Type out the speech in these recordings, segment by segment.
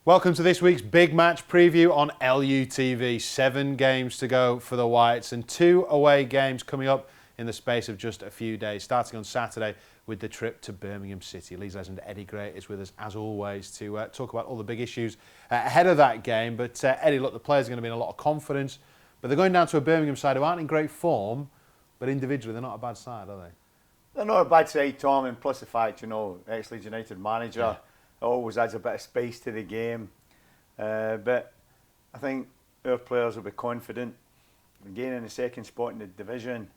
Welcome to this week's big match preview on LUTV. 7 games to go for the Whites and 2 away games coming up in the space of just a few days, starting on Saturday with the trip to Birmingham City. Leeds legend Eddie Gray is with us as always to talk about all the big issues ahead of that game. But Eddie, look, the players are going to be in a lot of confidence, but they're going down to a Birmingham side who aren't in great form, but individually they're not a bad side, are they? They're not a bad side, Thom, and plus the fact, ex-Leeds United manager always adds a bit of space to the game. But I think our players will be confident. Gaining the second spot in the division.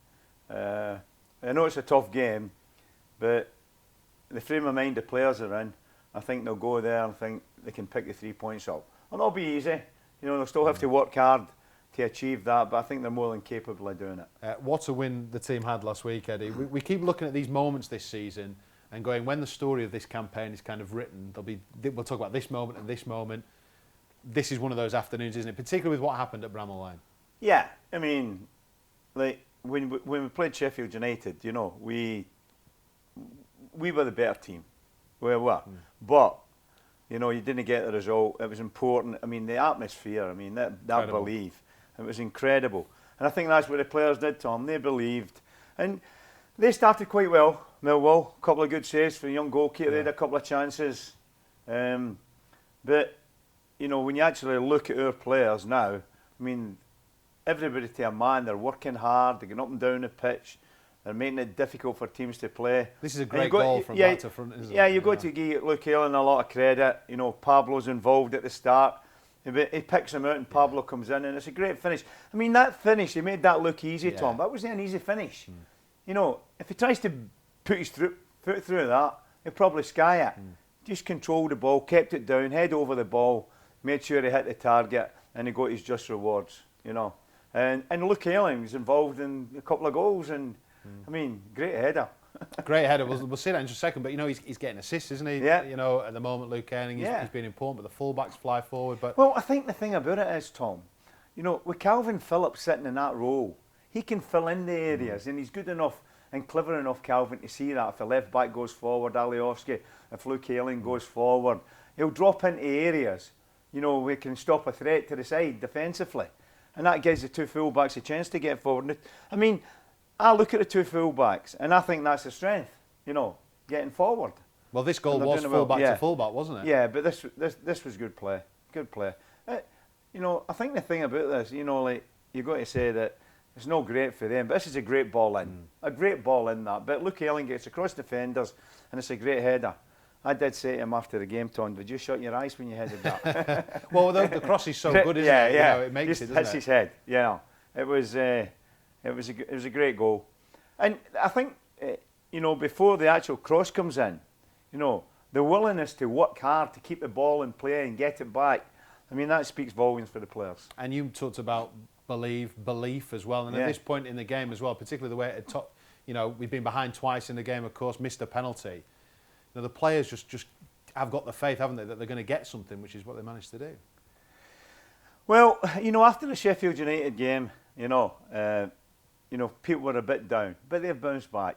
I know it's a tough game, but the frame of mind the players are in, I think they'll go there and think they can pick the 3 points up. It'll not be easy. They'll still have to work hard to achieve that, but I think they're more than capable of doing it. What a win the team had last week, Eddie. We keep looking at these moments this season and going, when the story of this campaign is kind of written, we'll talk about this moment and this moment. This is one of those afternoons, isn't it? Particularly with what happened at Bramall Lane. Yeah, I mean, like when we played Sheffield United, we were the better team. We were. But, you didn't get the result. It was important. I mean, the atmosphere, that belief, it was incredible. And I think that's what the players did, Thom. They believed. And they started quite well. Millwall, a couple of good saves for a young goalkeeper. They had a couple of chances. But, when you actually look at our players now, everybody to a man, they're working hard, they're getting up and down the pitch, they're making it difficult for teams to play. This is a great goal from back to front, isn't it? Yeah, you've got to give Luke Ayling a lot of credit. Pablo's involved at the start. He picks him out and Pablo comes in and it's a great finish. That finish, he made that look easy, Thom. That wasn't an easy finish. If he tries to put his foot through that, he'll probably sky it. Just controlled the ball, kept it down, head over the ball, made sure he hit the target and he got his just rewards, And Luke Ayling was involved in a couple of goals and, great header. Great header. We'll see that in just a second, but he's getting assists, isn't he? Yeah. At the moment, Luke Ayling, he's been important, but the fullbacks fly forward. But well, I think the thing about it is, Thom, with Calvin Phillips sitting in that role, he can fill in the areas and he's good enough and clever enough, Calvin, to see that if a left back goes forward, Alioski, if Luke Ayling goes forward, he'll drop into areas, we can stop a threat to the side defensively. And that gives the two full-backs a chance to get forward. I look at the two full-backs and I think that's the strength, getting forward. Well, this goal was full-back to full-back, wasn't it? Yeah, but this was good play. Good play. I think the thing about this, you've got to say that it's not great for them, but this is a great ball in. A great ball in that. But Luke Ayling gets across defenders and it's a great header. I did say to him after the game, Thom, did you shut your eyes when you headed that? Well, the cross is so good, isn't it? Yeah, it makes it, doesn't hits his head. Yeah, it was a great goal. And I think, before the actual cross comes in, the willingness to work hard to keep the ball in play and get it back, that speaks volumes for the players. And you talked about belief as well. And at this point in the game as well, particularly the way it we've been behind twice in the game, of course, missed a penalty. The players just have got the faith, haven't they, that they're going to get something, which is what they managed to do. Well, after the Sheffield United game, people were a bit down, but they've bounced back.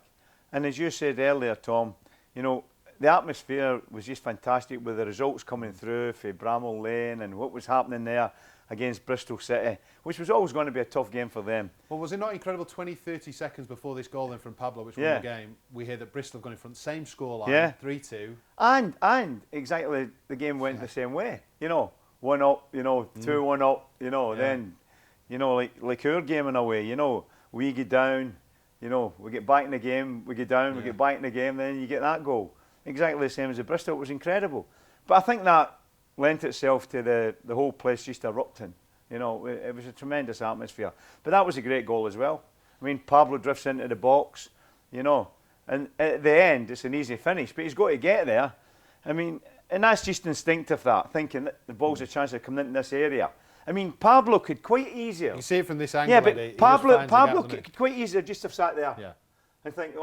And as you said earlier, Thom, the atmosphere was just fantastic with the results coming through for Bramall Lane and what was happening there against Bristol City, which was always going to be a tough game for them. Well, was it not incredible 20-30 seconds before this goal then from Pablo, which won the game, we hear that Bristol have gone in front, same scoreline, 3-2. And exactly the game went the same way. 1 up, 2-1 up, then, like our game in a way, we get down, we get back in the game, we get down, we get back in the game, then you get that goal. Exactly the same as the Bristol. It was incredible. But I think that lent itself to the whole place just erupting. It was a tremendous atmosphere. But that was a great goal as well. Pablo drifts into the box, and at the end it's an easy finish, but he's got to get there. And that's just instinctive, that, thinking that the ball's a chance of coming into this area. Pablo could quite easier. You see it from this angle. Yeah, but Pablo could quite easier just have sat there and think,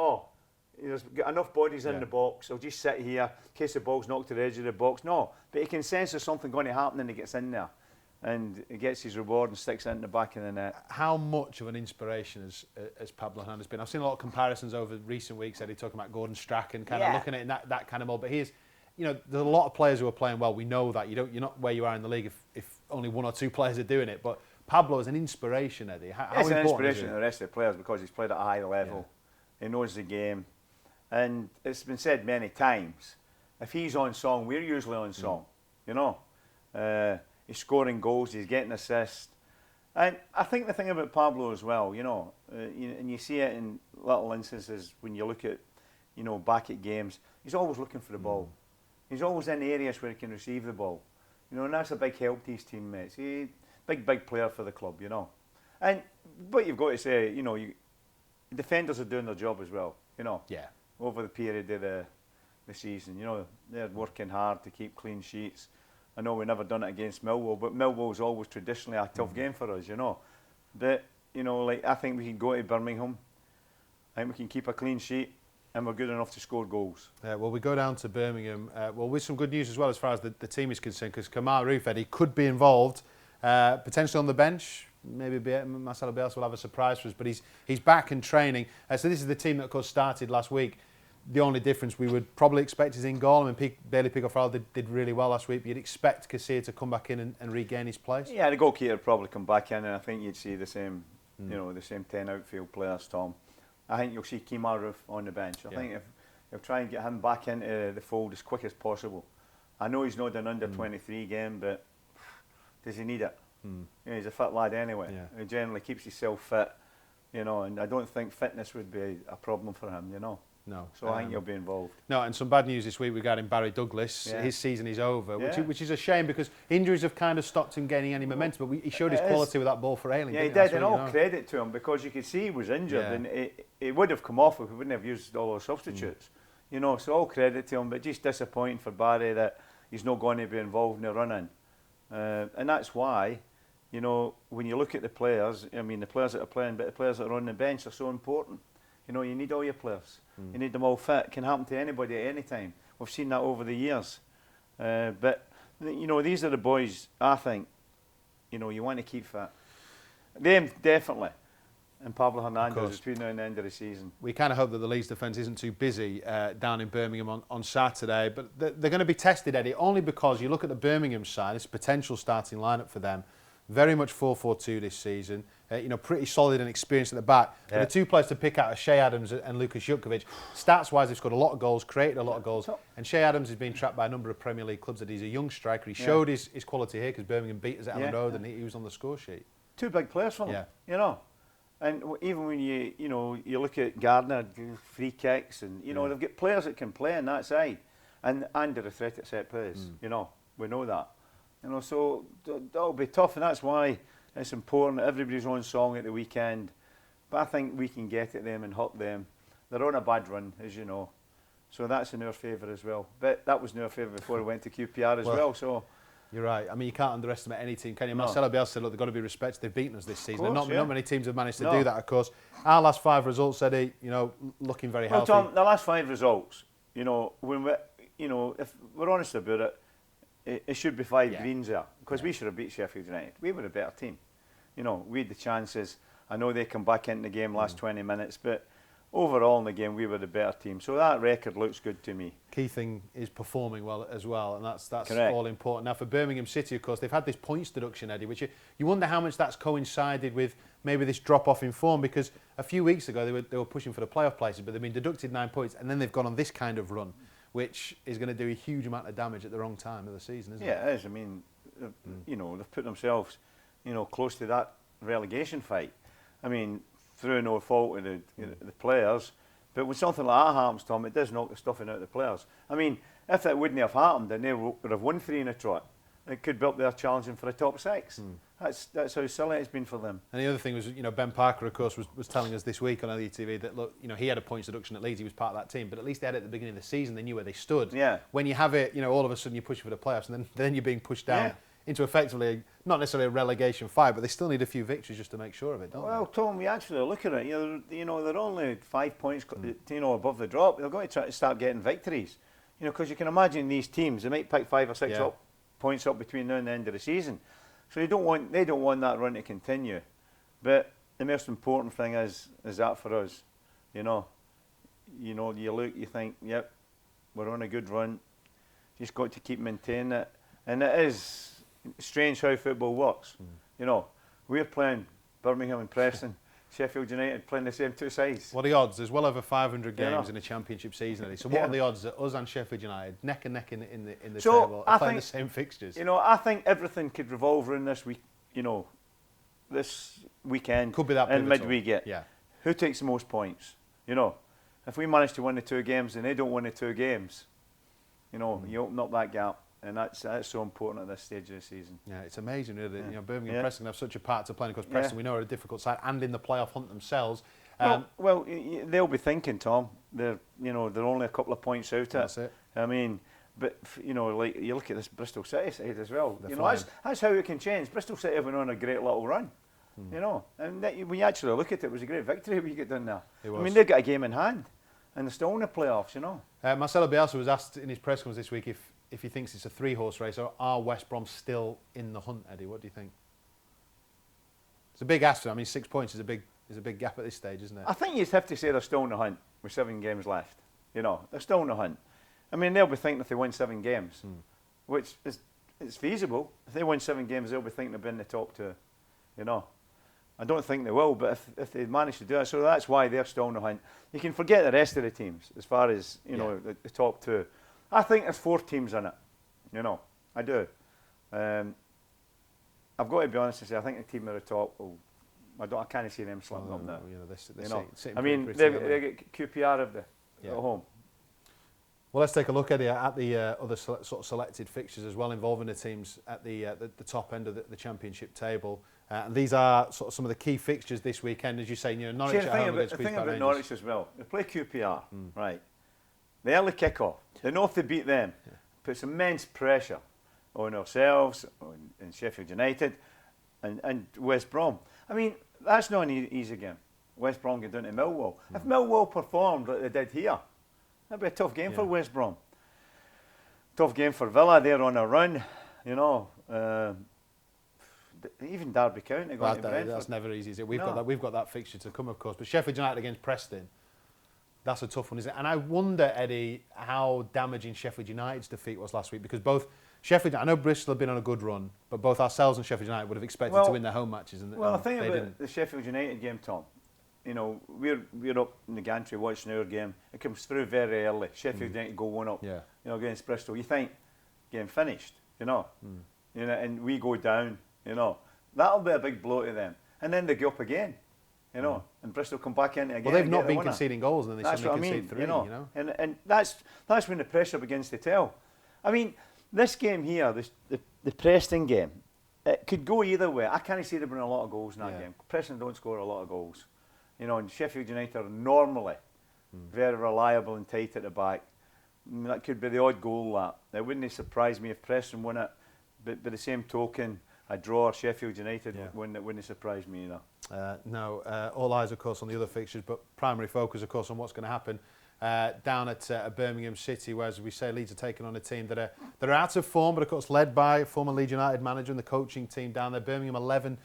there's got enough bodies in the box, I'll just sit here in case the ball's knocked to the edge of the box. No, but he can sense there's something going to happen and he gets in there and he gets his reward and sticks it in the back of the net. How much of an inspiration has Pablo Hernandez been? I've seen a lot of comparisons over recent weeks, Eddie, talking about Gordon Strachan, kind of looking at it in that kind of mold, but he is there's a lot of players who are playing well. We know that you're not where you are in the league if only one or two players are doing it. But Pablo is an inspiration, Eddie. How it's an important inspiration to the rest of the players because he's played at a high level. Yeah. He knows the game, and it's been said many times. If he's on song, we're usually on song. He's scoring goals. He's getting assists. And I think the thing about Pablo as well, and you see it in little instances when you look at, back at games, he's always looking for the ball. He's always in areas where he can receive the ball. And that's a big help to his teammates. He's big player for the club, But you've got to say, defenders are doing their job as well, Yeah. over the period of the season. They're working hard to keep clean sheets. I know we've never done it against Millwall, but Millwall's always traditionally a tough game for us, But, I think we can go to Birmingham, I think we can keep a clean sheet, and we're good enough to score goals. Well, we go down to Birmingham, with some good news as well as far as the team is concerned, because Kamar Roof, Eddie, could be involved, potentially on the bench. Maybe Marcelo Bielsa will have a surprise for us, but he's back and training. So this is the team that, of course, started last week. The only difference we would probably expect is in goal. I mean, Bailey Picofral did really well last week, but you'd expect Casilla to come back in and regain his place. Yeah, the goalkeeper would probably come back in, and I think you'd see the same, the same 10 outfield players, Thom. I think you'll see Kamar Roof on the bench. I think if they'll try and get him back into the fold as quick as possible. I know he's not an under-23 game, but does he need it? He's a fit lad anyway. Yeah. He generally keeps himself fit, and I don't think fitness would be a problem for him, No. So I think he'll be involved. No, and some bad news this week regarding Barry Douglas. Yeah. His season is over, which is a shame because injuries have kind of stopped him gaining any momentum, but he showed his quality with that ball for Ayling. Yeah, he did, and all credit to him because you could see he was injured, and it would have come off if we wouldn't have used all those substitutes. So all credit to him, but just disappointing for Barry that he's not going to be involved in the run-in. And that's why, when you look at the players, the players that are playing, but the players that are on the bench are so important. You need all your players. You need them all fit. It can happen to anybody at any time. We've seen that over the years. But, these are the boys, I think, you want to keep fit. Them, definitely. And Pablo Hernandez between now and the end of the season. We kind of hope that the Leeds defence isn't too busy down in Birmingham on Saturday. But they're going to be tested, Eddie, only because you look at the Birmingham side, it's a potential starting lineup for them. Very much 4-4-2 this season. Pretty solid and experienced at the back. Yeah. The two players to pick out are Shea Adams and Lucas Jutkovic. Stats-wise, they've scored a lot of goals, created a lot of goals. And Shea Adams has been trapped by a number of Premier League clubs that he's a young striker. He showed his quality here because Birmingham beat us at Ellen Road and he was on the score sheet. Two big players for them, And even when you look at Gardner, free kicks, and they've got players that can play on that side, and they're a threat at set plays. We know that. So that'll be tough, and that's why it's important that everybody's on song at the weekend. But I think we can get at them and hurt them. They're on a bad run, as you know. So that's in our favour as well. But that was in our favour before we went to QPR as well. So you're right. You can't underestimate any team, can you? No. Marcelo Bielsa said, look, they've got to be respected. They've beaten us this season. Course, not many teams have managed to do that, of course. Our last 5 results, Eddie, looking very healthy. Well, Thom, the last 5 results, when we, if we're honest about it, it should be 5 greens there because we should have beat Sheffield United. We were a better team. We had the chances. I know they come back into the game last 20 minutes, but overall in the game we were the better team. So that record looks good to me. Key thing is performing well as well, and that's Correct. All important. Now for Birmingham City, of course, they've had this points deduction, Eddie, which you wonder how much that's coincided with maybe this drop off in form, because a few weeks ago they were pushing for the playoff places, but they've been deducted 9 points, and then they've gone on this kind of run, which is going to do a huge amount of damage at the wrong time of the season, isn't it? Yeah, it is. They've put themselves, close to that relegation fight. Through no fault of the players, but when something like that happens, Thom, it does knock the stuffing out of the players. If that wouldn't have happened and they would have won 3 in a trot, it could be up there challenging for a top 6. That's how silly it's been for them. And the other thing was, Ben Parker, of course, was telling us this week on LUTV that, look, he had a points deduction at Leeds, he was part of that team, but at least they had it at the beginning of the season, they knew where they stood. Yeah. When you have it, all of a sudden you're pushing for the playoffs, and then you're being pushed down into effectively, not necessarily a relegation fight, but they still need a few victories just to make sure of it, don't they? Well, Thom, we actually look at it, they're only 5 points, above the drop. They're going to try to start getting victories, because you can imagine these teams, they might pick 5 or 6 points up between now and the end of the season. So they don't want that run to continue. But the most important thing is that for us, you look, you think, yep, we're on a good run. Just got to keep maintaining it. And it is strange how football works. You know, we're playing Birmingham and Preston, Sheffield United playing the same two sides. What are the odds? There's well over 500 games You know. in a championship season, Eddie. So what are the odds that us and Sheffield United, neck and neck in the So, table, I are playing think, the same fixtures? You know, I think everything could revolve around this week. You know, this weekend. Could be that in pivotal. midweek. Yeah. Who takes the most points? You know, if we manage to win the 2 games and they don't win the 2 games, you know, you open up that gap. And that's so important at this stage of the season. Yeah, it's amazing, really. Yeah. You know, Birmingham and Preston have such a part to play. Because Preston, we know, are a difficult side, and in the playoff hunt themselves. Well, they'll be thinking, Tom. They're only a couple of points out. That's it. I mean, but you know, like you look at this Bristol City side as well. They're You know, that's how it can change. Bristol City have been on a great little run. You know, and when you actually look at it, it was a great victory we got done there. It was. I mean, they've got a game in hand, and they're still in the playoffs. You know. Marcelo Bielsa was asked in his press conference this week if he thinks it's a 3-horse race, or are West Brom still in the hunt, Eddie? What do you think? It's a big ask. I mean, 6 points is a big gap at this stage, isn't it? I think you'd have to say they're still in the hunt with 7 games left. You know, they're still in the hunt. I mean, they'll be thinking if they win 7 games, which is it's feasible. If they win 7 games, they'll be thinking they'll be in the top 2. You know, I don't think they will, but if they manage to do it, so that's why they're still in the hunt. You can forget the rest of the teams as far as know the top 2. I think there's 4 teams in it. You know, I do. I've got to be honest and say I think the team at the top will. I can't see them slipping up there. You know, I mean, they get QPR at home. Well, let's take a look at the other sort of selected fixtures as well, involving the teams at the top end of the championship table. And these are sort of some of the key fixtures this weekend, as you say. You know, Norwich at home against Queen's Park Rangers. The thing about Norwich as well, they play QPR, right? The early kick-off. They know if they beat them, puts immense pressure on ourselves, on Sheffield United, and West Brom. I mean, that's not an easy game. West Brom get down to Millwall. If Millwall performed like they did here, that'd be a tough game for West Brom. Tough game for Villa. They're on a run, you know. Even Derby County going to Brentford. That's never easy, is it? We've got that fixture to come, of course. But Sheffield United against Preston, that's a tough one, isn't it? And I wonder, Eddie, how damaging Sheffield United's defeat was last week, because both Sheffield, I know Bristol have been on a good run, but both ourselves and Sheffield United would have expected to win their home matches. The thing about the Sheffield United game, Tom, you know, we're up in the gantry watching our game. It comes through very early. Sheffield United go 1-up, you know, against Bristol. You think game finished, you know, and we go down, you know, that'll be a big blow to them. And then they go up again, you know, and Bristol come back in again. Well, they've not been conceding goals, and then they suddenly concede 3. You know, and that's when the pressure begins to tell. I mean, this game here, the Preston game, it could go either way. I can't see there being a lot of goals in that game. Preston don't score a lot of goals. You know, and Sheffield United are normally very reliable and tight at the back. I mean, that could be the odd goal that. It wouldn't surprise me if Preston won it, but by the same token, a draw or Sheffield United wouldn't surprise me either. No, all eyes, of course, on the other fixtures, but primary focus, of course, on what's going to happen down at Birmingham City, where, as we say, Leeds are taking on a team that are out of form, but of course led by former Leeds United manager and the coaching team down there. Birmingham 11-4,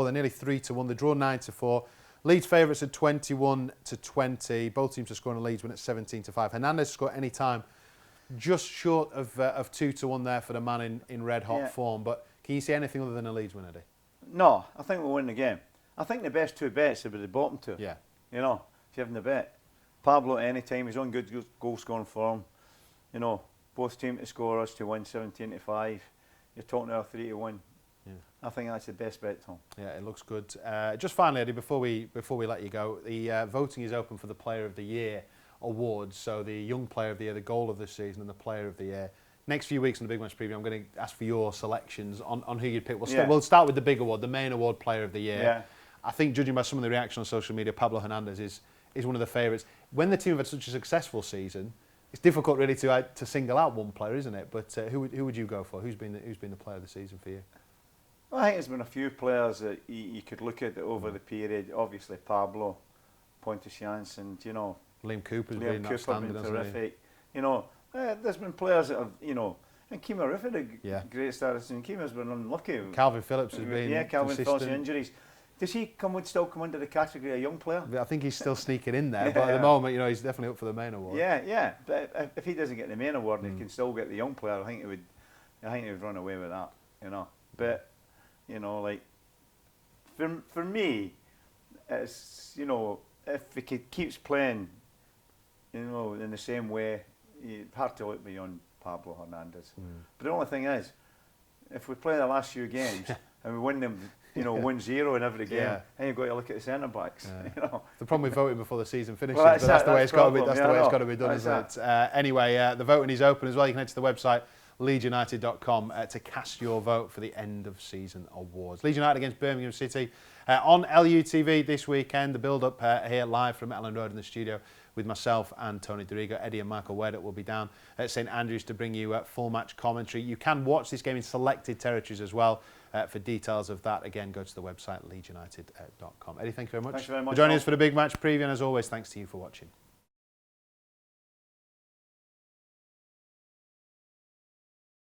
they're nearly 3-1. They draw 9-4. Leeds favourites at 21-20. Both teams are scoring, a Leeds win at 17-5. Hernandez scored any time, just short of 2-1 there for the man in red hot form. But can you see anything other than a Leeds win, Eddie? No, I think we'll win the game. I think the best 2 bets are the bottom 2. Yeah. You know, if you're having the bet. Pablo at any time, he's on good goal scoring form. You know, both teams to score, us to win 17-5. You're talking about 3-1. Yeah. I think that's the best bet, Tom. Yeah, it looks good. Just finally, Eddie, before we let you go, the voting is open for the Player of the Year awards. So the Young Player of the Year, the Goal of the Season, and the Player of the Year. Next few weeks in the Big Match Preview, I'm going to ask for your selections on who you'd pick. We'll start with the big award, the main award, Player of the Year. Yeah. I think, judging by some of the reaction on social media, Pablo Hernandez is one of the favourites. When the team have had such a successful season, it's difficult really to single out one player, isn't it? But who would you go for? Who's been the Player of the Season for you? Well, I think there's been a few players that you could look at over the period. Obviously, Pablo, Pontichance, and you know, Liam Cooper's been outstanding, terrific. You know, there's been players that have, you know, and Kemar Ruff had a great start, and Kemar's been unlucky. Calvin Phillips has been Calvin Phillips injuries. Does he still come under the category of young player? I think he's still sneaking in there, but at the moment, he's definitely up for the main award. Yeah. But if he doesn't get the main award and he can still get the young player, I think he would run away with that. But like for me, it's if he keeps playing, in the same way, it's hard to look beyond Pablo Hernandez. But the only thing is, if we play the last few games and we win them, 1-0 in every game, then you've got to look at the centre backs. The problem with voting before the season finishes, Well, but that's the way it's got to be. problem. That's the way it's got to be done, isn't it? Anyway, the voting is open as well. You can head to the website leedsunited.com to cast your vote for the end of season awards. Leeds United against Birmingham City on LUTV this weekend. The build-up here live from Ellen Road in the studio with myself and Tony Dorigo. Eddie and Michael Weddett will be down at St Andews to bring you full match commentary. You can watch this game in selected territories as well. For details of that, again, go to the website leedsunited.com. Eddie, thank you very much. Thanks very much for joining us for the big match preview, and as always, thanks to you for watching.